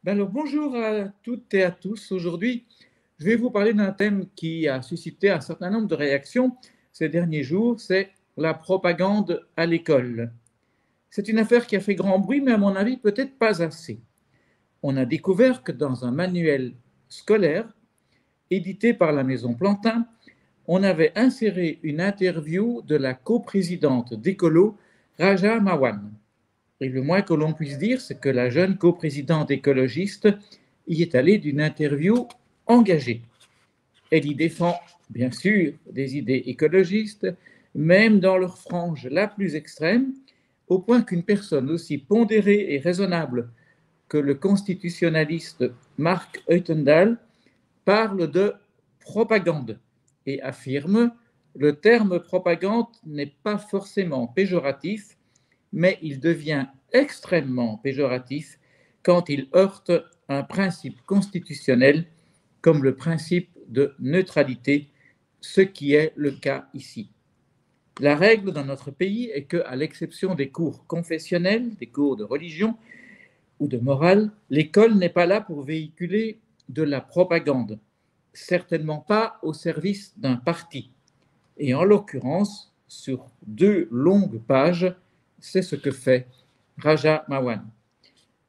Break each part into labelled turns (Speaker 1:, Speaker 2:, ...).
Speaker 1: Alors, bonjour à toutes et à tous. Aujourd'hui, je vais vous parler d'un thème qui a suscité un certain nombre de réactions ces derniers jours, c'est la propagande à l'école. C'est une affaire qui a fait grand bruit, mais à mon avis, peut-être pas assez. On a découvert que dans un manuel scolaire, édité par la Maison Plantin, on avait inséré une interview de la coprésidente d'Écolo, Raja Mawan. Et le moins que l'on puisse dire, c'est que la jeune coprésidente écologiste y est allée d'une interview engagée. Elle y défend, bien sûr, des idées écologistes, même dans leur frange la plus extrême, au point qu'une personne aussi pondérée et raisonnable que le constitutionnaliste Mark Eutendal parle de propagande et affirme le terme propagande n'est pas forcément péjoratif, mais il devient extrêmement péjoratif quand il heurte un principe constitutionnel comme le principe de neutralité, ce qui est le cas ici. La règle dans notre pays est que, à l'exception des cours confessionnels, des cours de religion ou de morale, l'école n'est pas là pour véhiculer de la propagande, certainement pas au service d'un parti. Et en l'occurrence, sur 2 longues pages, c'est ce que fait Raja Mawan.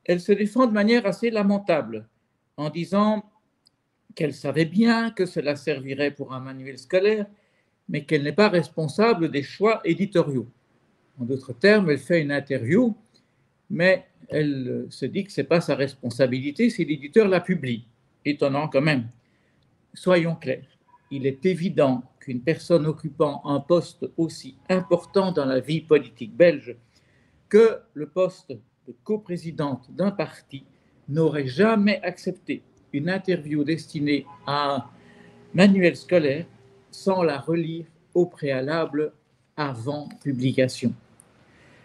Speaker 1: Elle se défend de manière assez lamentable en disant qu'elle savait bien que cela servirait pour un manuel scolaire, mais qu'elle n'est pas responsable des choix éditoriaux. En d'autres termes, elle fait une interview, mais elle se dit que ce n'est pas sa responsabilité si l'éditeur la publie. Étonnant quand même. Soyons clairs, il est évident qu'une personne occupant un poste aussi important dans la vie politique belge que le poste de coprésidente d'un parti n'aurait jamais accepté une interview destinée à un manuel scolaire sans la relire au préalable avant publication.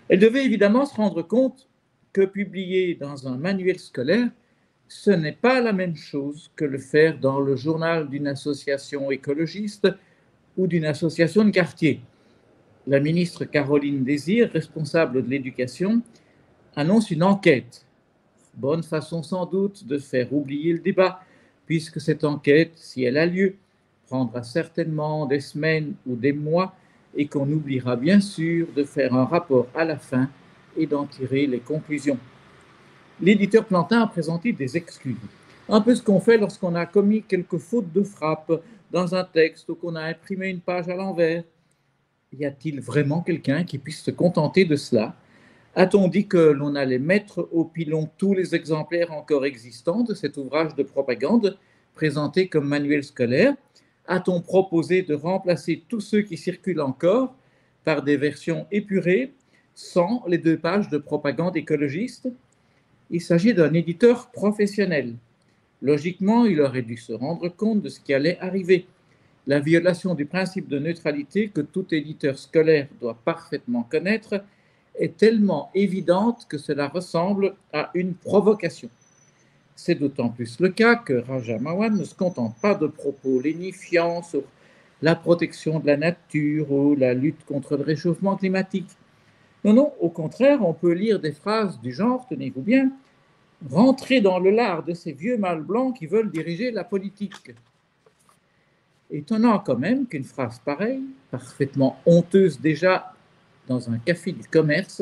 Speaker 1: Elle devait évidemment se rendre compte que publier dans un manuel scolaire, ce n'est pas la même chose que le faire dans le journal d'une association écologiste ou d'une association de quartier. La ministre Caroline Désir, responsable de l'éducation, annonce une enquête. Bonne façon sans doute de faire oublier le débat, puisque cette enquête, si elle a lieu, prendra certainement des semaines ou des mois et qu'on oubliera bien sûr de faire un rapport à la fin et d'en tirer les conclusions. L'éditeur Plantin a présenté des excuses. Un peu ce qu'on fait lorsqu'on a commis quelques fautes de frappe dans un texte ou qu'on a imprimé une page à l'envers. Y a-t-il vraiment quelqu'un qui puisse se contenter de cela? A-t-on dit que l'on allait mettre au pilon tous les exemplaires encore existants de cet ouvrage de propagande présenté comme manuel scolaire? A-t-on proposé de remplacer tous ceux qui circulent encore par des versions épurées sans les 2 pages de propagande écologiste? Il s'agit d'un éditeur professionnel. Logiquement, il aurait dû se rendre compte de ce qui allait arriver. La violation du principe de neutralité que tout éditeur scolaire doit parfaitement connaître est tellement évidente que cela ressemble à une provocation. C'est d'autant plus le cas que Raja Mawan ne se contente pas de propos lénifiants sur la protection de la nature ou la lutte contre le réchauffement climatique. Non, non, au contraire, on peut lire des phrases du genre, tenez-vous bien, rentrer dans le lard de ces vieux mâles blancs qui veulent diriger la politique. Étonnant quand même qu'une phrase pareille, parfaitement honteuse déjà dans un café du commerce,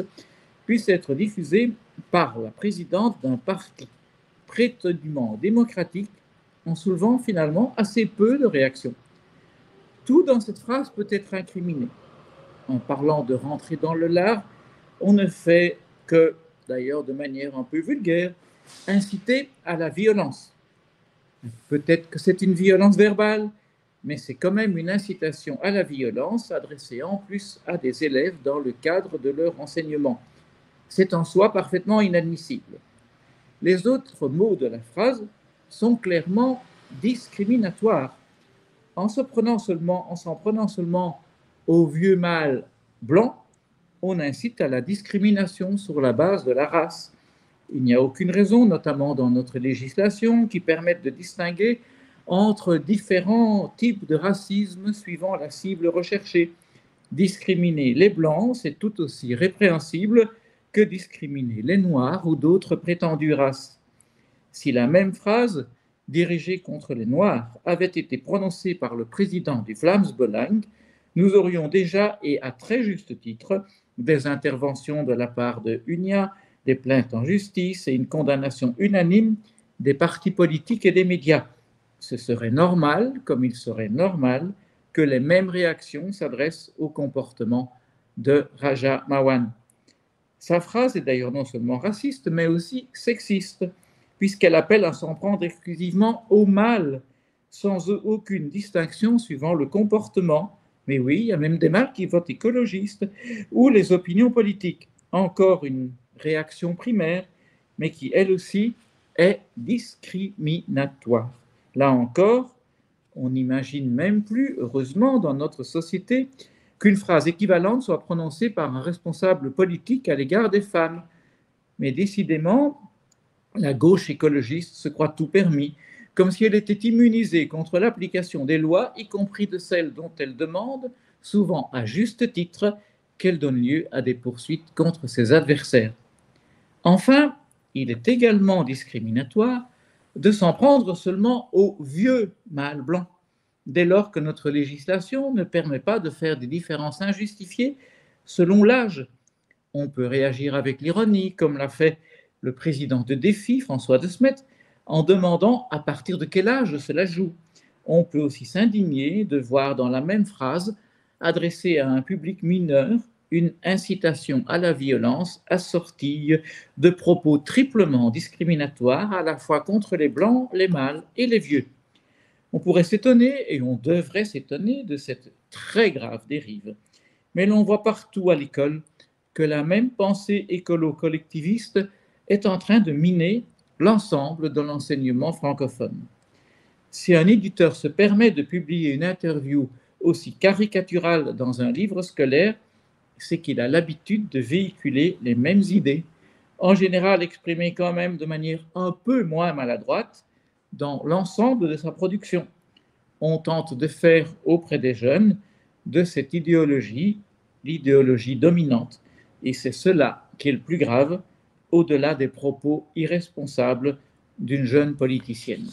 Speaker 1: puisse être diffusée par la présidente d'un parti prétendument démocratique en soulevant finalement assez peu de réactions. Tout dans cette phrase peut être incriminé. En parlant de rentrer dans le lard, on ne fait que, d'ailleurs de manière un peu vulgaire, inciter à la violence. Peut-être que c'est une violence verbale, mais c'est quand même une incitation à la violence adressée en plus à des élèves dans le cadre de leur enseignement. C'est en soi parfaitement inadmissible. Les autres mots de la phrase sont clairement discriminatoires. En s'en prenant seulement au vieux mâle blanc, on incite à la discrimination sur la base de la race. Il n'y a aucune raison, notamment dans notre législation, qui permette de distinguer entre différents types de racisme suivant la cible recherchée. Discriminer les blancs, c'est tout aussi répréhensible que discriminer les noirs ou d'autres prétendues races. Si la même phrase, dirigée contre les Noirs, avait été prononcée par le président du Vlaams Belang, nous aurions déjà, et à très juste titre, des interventions de la part de UNIA, des plaintes en justice et une condamnation unanime des partis politiques et des médias. Ce serait normal, comme il serait normal, que les mêmes réactions s'adressent au comportement de Raja Mawan. Sa phrase est d'ailleurs non seulement raciste, mais aussi sexiste, puisqu'elle appelle à s'en prendre exclusivement au mal, sans aucune distinction suivant le comportement. Mais oui, il y a même des mâles qui votent écologistes, ou les opinions politiques. Encore une réaction primaire, mais qui, elle aussi, est discriminatoire. Là encore, on n'imagine même plus, heureusement, dans notre société, qu'une phrase équivalente soit prononcée par un responsable politique à l'égard des femmes. Mais décidément, la gauche écologiste se croit tout permis, comme si elle était immunisée contre l'application des lois, y compris de celles dont elle demande, souvent à juste titre, qu'elles donnent lieu à des poursuites contre ses adversaires. Enfin, il est également discriminatoire de s'en prendre seulement aux vieux mâles blancs, dès lors que notre législation ne permet pas de faire des différences injustifiées selon l'âge. On peut réagir avec l'ironie, comme l'a fait le président de Défi, François de Smet, en demandant à partir de quel âge cela joue. On peut aussi s'indigner de voir dans la même phrase, adressée à un public mineur, une incitation à la violence assortie de propos triplement discriminatoires à la fois contre les blancs, les mâles et les vieux. On pourrait s'étonner, et on devrait s'étonner, de cette très grave dérive. Mais l'on voit partout à l'école que la même pensée écolo-collectiviste est en train de miner l'ensemble de l'enseignement francophone. Si un éditeur se permet de publier une interview aussi caricaturale dans un livre scolaire, c'est qu'il a l'habitude de véhiculer les mêmes idées, en général exprimées quand même de manière un peu moins maladroite dans l'ensemble de sa production. On tente de faire auprès des jeunes de cette idéologie l'idéologie dominante. Et c'est cela qui est le plus grave, au-delà des propos irresponsables d'une jeune politicienne.